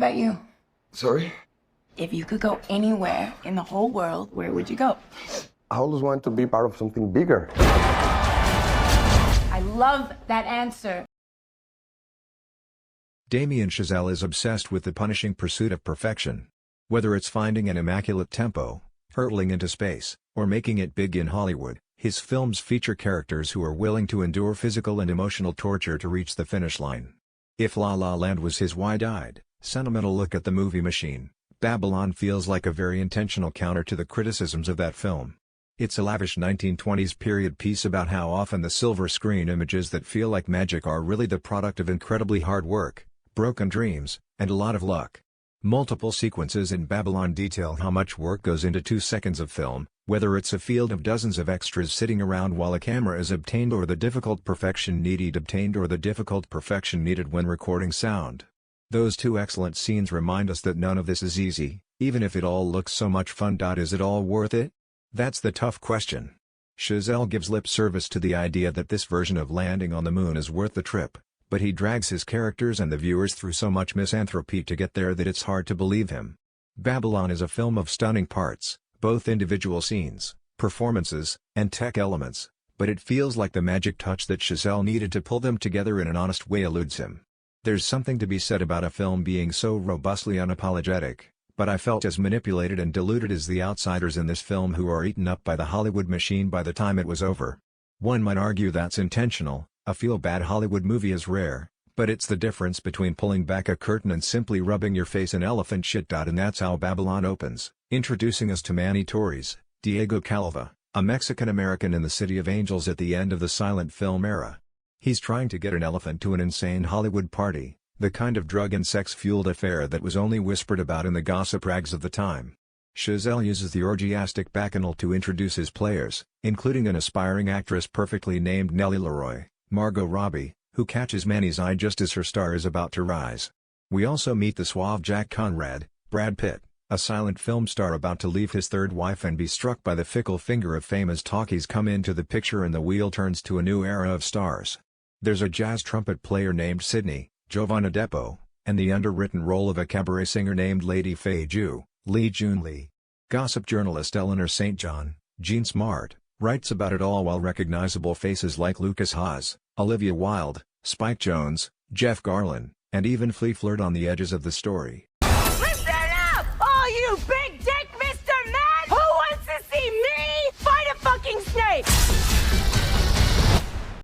about you? Sorry? If you could go anywhere in the whole world, where would you go? I always want to be part of something bigger. I love that answer. Damien Chazelle is obsessed with the punishing pursuit of perfection. Whether it's finding an immaculate tempo, hurtling into space, or making it big in Hollywood, his films feature characters who are willing to endure physical and emotional torture to reach the finish line. If La La Land was his wide-eyed, sentimental look at the movie machine, Babylon feels like a very intentional counter to the criticisms of that film. It's a lavish 1920s period piece about how often the silver screen images that feel like magic are really the product of incredibly hard work, broken dreams, and a lot of luck. Multiple sequences in Babylon detail how much work goes into 2 seconds of film, whether it's a field of dozens of extras sitting around while a camera is obtained or the difficult perfection needed when recording sound. Those 2 excellent scenes remind us that none of this is easy, even if it all looks so much fun. Is it all worth it? That's the tough question. Chazelle gives lip service to the idea that this version of landing on the moon is worth the trip, but he drags his characters and the viewers through so much misanthropy to get there that it's hard to believe him. Babylon is a film of stunning parts, both individual scenes, performances, and tech elements, but it feels like the magic touch that Chazelle needed to pull them together in an honest way eludes him. There's something to be said about a film being so robustly unapologetic, but I felt as manipulated and deluded as the outsiders in this film who are eaten up by the Hollywood machine by the time it was over. One might argue that's intentional. A feel-bad Hollywood movie is rare, but it's the difference between pulling back a curtain and simply rubbing your face in elephant shit. And that's how Babylon opens, introducing us to Manny Torres, Diego Calva, a Mexican-American in the City of Angels at the end of the silent film era. He's trying to get an elephant to an insane Hollywood party, the kind of drug and sex-fueled affair that was only whispered about in the gossip rags of the time. Chazelle uses the orgiastic bacchanal to introduce his players, including an aspiring actress perfectly named Nellie Leroy, Margot Robbie, who catches Manny's eye just as her star is about to rise. We also meet the suave Jack Conrad, Brad Pitt, a silent film star about to leave his third wife and be struck by the fickle finger of fame as talkies come into the picture and the wheel turns to a new era of stars. There's a jazz trumpet player named Sydney, Giovanna Depo, and the underwritten role of a cabaret singer named Lady Fei Ju, Lee Jun Lee. Gossip journalist Eleanor St. John, Jean Smart, writes about it all while recognizable faces like Lucas Haas, Olivia Wilde, Spike Jonze, Jeff Garlin, and even Flea flirt on the edges of the story.